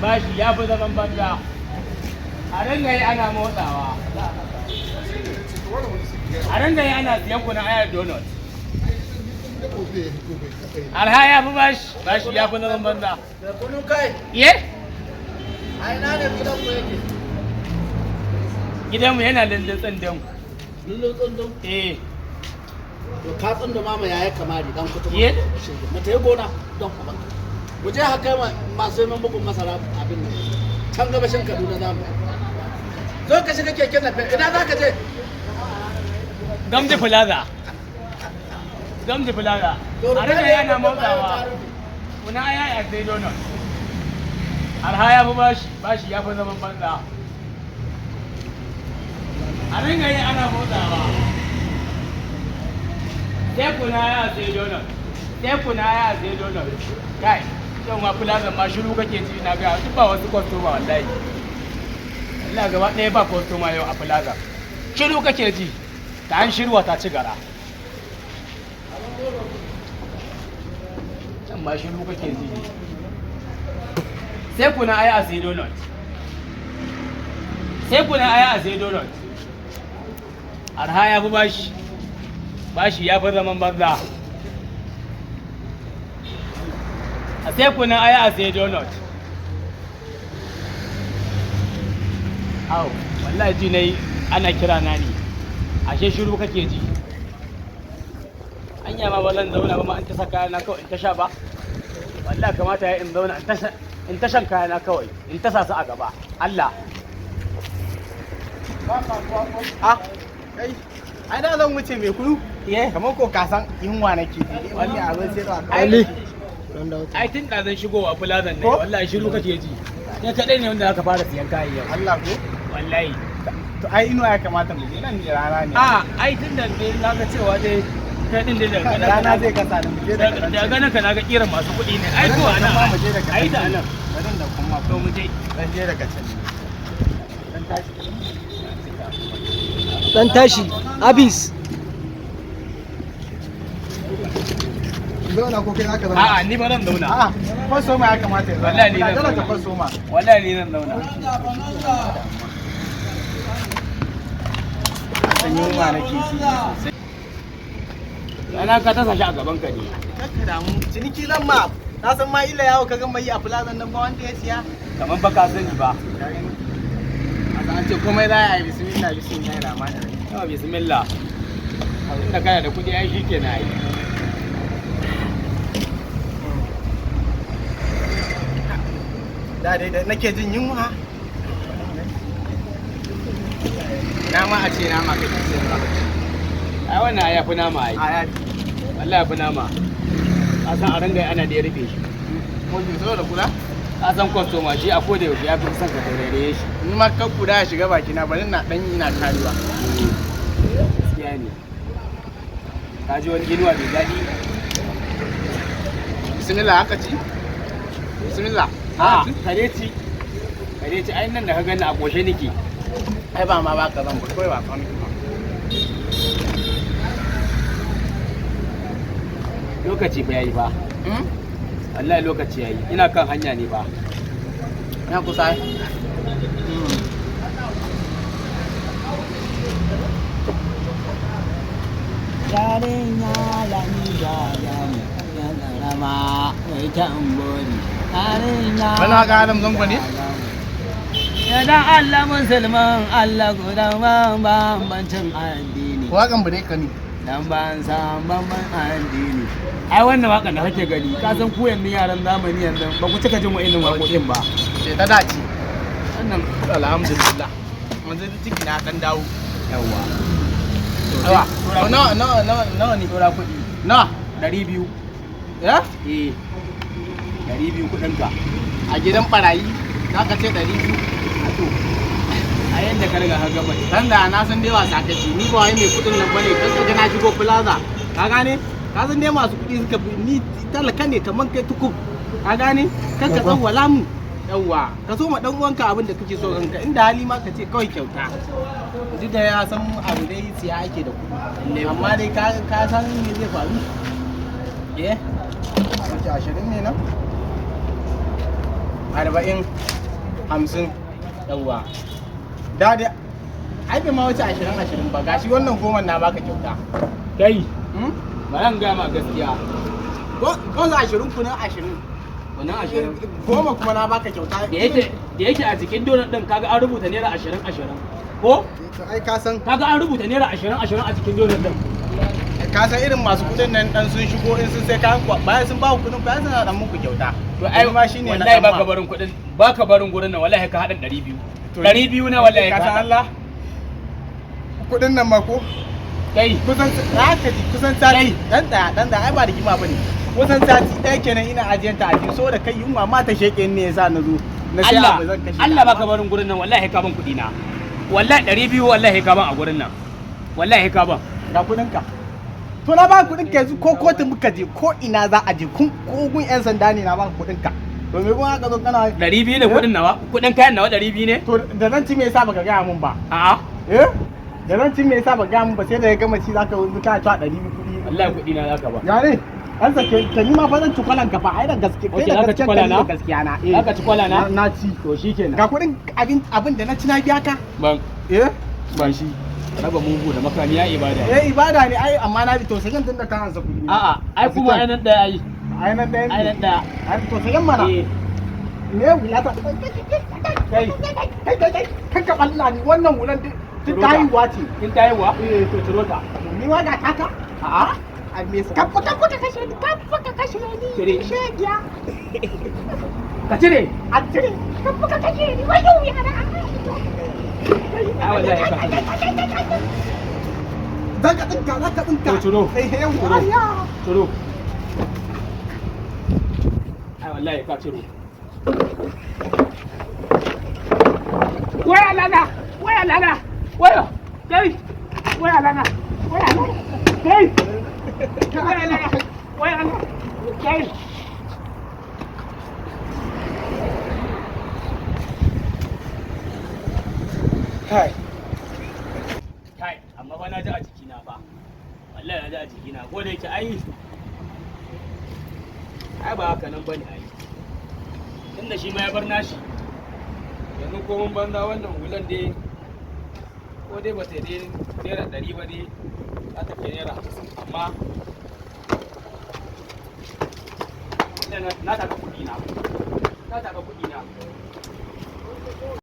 bashi ya fi zaman banza. A ringa yi ana motsawa. A ringa yi ana siyan kuna ayar donut. Alha ya fi bashi ya fi zaman banza. Da kunu kai. Ye? Ai na ne gidan ku yake. Gidanmu yana lindin tsindin. Lullu tsundum. Eh. To ka tsundum mama yaya kamari dan kutu. Ye? Mu tayi gona don ku banka. Mu je haka masu neman bugun masara abin nan. Can gabashin Kaduna za mu. Zo ka shiga keken nan ina za ka je? Gamji Plaza. Gamji Plaza. A ringa yi ana motsawa. Kuna aya ya sai donut. Alha ya fi bashi ya fi zaman banza. A ringa yi ana motsawa. Sai kuna ya sai donut. Sai kuna ya sai donut. Kai, yau ma Plaza ma shiru kake ji na ga duk ba wasu kwastoma wallahi. Allah gaba ɗaya ba kwastoma yau a Plaza. Shiru kake ji. Ta an shirwa ta ci gara. Can ma shiru kake ji. Sai kuna aya a sai donut. Sai kuna aya a sai donut. Arha ya fi bashi ya fi zaman banza. A sai kuna aya a sai donut. Au, wallahi ji na yi ana kira na ne. Ashe shiru kake ji. Anya ma ba zan zauna ba ma in ta saka kayana kawai in ta sha ba. Wallahi kamata ya in zauna in ta shan kayana kawai in ta sa su a gaba. Allah. Ah, kai, ai da zan wuce mai kunu? Ye? Kamar ko ka san yunwa nake. Wani abin sai da Ali. Don da wuce. Ai tun da zan shigo a fulazan ne Ko? wallahi shiru kake ji. Kai kadai ne wanda aka fara siyan kayan yau. Allah ko? Wallahi. To ai inuwa ya kamata mu je nan ne rana ne. A ai tun da dai na ga cewa dai kai din dai daga ganin Rana zai kasa da mu je da da ganin ka na ga kiran masu kuɗi ne. Ai to anan ma mu je daga ai da anan. Bari da kuma To mu je. dan je daga can. Dan tashi. Dan tashi. Abis. Zauna ko kai zaka zauna? A'a ni ba zan zauna. A'a, faso ma ya kamata ya zauna. Wallahi ni zan Dole ka zauna. faso ma. Wallahi ni zan zauna. San yunwa nake ji sosai. Ana ka tasa shi a gaban ka ne. Kakka damu, ciniki zan ma. Na san ma ila yawo ka ga mai a plazan nan ba wanda ya siya. Kaman ba ka sani ba. An ce komai za a yi bismillah bismillah rahmanir rahim. Yawa bismillah. Inda kana da kuɗi ai shikenan ai. Da dai da nake jin yunwa. Na ma a ce na ma kake sayarwa. Ai wannan ya fi nama ai. A ya Wallahi ya fi nama. Ka san a ranga ana da ya rufe shi. ko ki so da kula? Ka san kwastoma shi a koda yaushe ya fi son ka taurare shi. Ni ma kan kuda ya shiga baki na bari na dan ina karewa. Gaskiya ne. Ka ji wani inuwa mai daɗi? Bismillah haka ci. Bismillah. A kare ci. Kare ci ai nan da ka gani a ƙoshe nake. Ai ba ma baka zan ba kai ba kan. Lokaci fa yayi fa. Wallahi lokaci yayi. Ina kan hanya ne fa. Ya kusa ai. Yarinya lami da yani. Yana rama mai tambori. Yarinya. Wani haka Adam zango ne? Ya dan Allah musulman Allah gudan bambancin addini. Waƙan bare ka ne. Dan ban san bamban addini. Ai wannan waƙar da kake gani, ka san ku yanzu yaran zamani yanzu ba ku cika jin wa'annan waƙoƙin ba. Ce ta dace. Wannan Alhamdulillah. Mun zai ciki na dan dawo. yawa. Yawa. Nawa ne? Tora kuɗi. Nawa? 200. Ya? Eh. 200 kuɗinka. A gidan barayi za ka ce 200. A to. A yanda ka riga ka gama. Dan da na san dai wasa kake ni ba wai mai kudin nan bane kan ka na shigo plaza ka gane ka san dai masu kudi suka fi ni talaka ne kaman kai tukub ka gane kan ka tsawwala mu yawwa ka so ma dan uwanka abin da kake so ranka inda hali ma ka ce kawai kyauta duk da ya san abu dai siya ake da kudi amma dai ka san me zai faru eh wace 20 ne nan 40 50 yawwa da ai bai ma wuce 20 ba gashi wannan goma na baka kyauta kai ba zan gaya ma gaskiya ko 20 kuna 20 wannan 20 goma kuma na baka kyauta da yake a cikin donut din kaga an rubuta naira 20 ko ai ka san kaga an rubuta naira 20 a cikin donut din ka san irin masu kudin nan dan sun shigo in sun sai kayan bayan sun ba ku kudin bayan suna dan muku kyauta to ai ma shine wallahi baka barin kudin baka barin gurin nan wallahi ka hadan 200 200 ne wallahi ka san Allah kudin nan ma ko kai kusan haka ji kusan sati dan da ai ba da kima bane kusan sati ɗaya kenan ina ajiyanta a ji so da kai yunwa ma ta sheke ne yasa na zo na sai abu zan kashe Allah baka barin gurin nan wallahi ka ban kudi na wallahi 200 wallahi ka ban a gurin nan wallahi ka ban ga kudin ka to na ba kudin ka yanzu ko kotu muka je ko ina za a je kun kogun yan sanda ne na ba kudin ka to me kuma ka zo kana 200 ne kudin nawa kudin kayan nawa 200 ne to da nan ci me yasa baka gaya mun ba a'a da nan ci me yasa baka gaya mun ba sai da ya gama ci zaka wuce ka ta 200 kudi wallahi kudi na zaka ba ya ne an sake ka ni ma fa zan ci kwalan ka fa ai da gaske kai da gaske kwala na gaskiya na zaka ci kwala na na ci to shikenan ga kudin abin da na ci na biya ka ban ban shi raba mugu da makami ya ibada ibada ne ai amma na bi to sai tun da ka hansa kudi a'a ai kuma ai nan daya ai ai nan daya ai nan daya ai to sai mana me wula ta kai ka balla ni wannan wulan tun tayiwa ce kin tayiwa to turo ta ni ma ga taka a'a a me ka kashe ni ka kashe ni shegiya ka cire a cire ka kashe ni wayo ya na ai wallahi ka cire zaka dinka to turo turo ai wallahi ka ciro waya lana waya kai waya lana kai waya lana kai kai amma ba na ji a jikina fa wallahi na ji a jikina ko da yake ai ba haka nan bane ai tunda shi ma ya bar nashi yanzu ko mun banza wannan hulan dai ko dai ba ta dai naira 100 ba dai za ta kai naira 50 amma na taka kuɗi na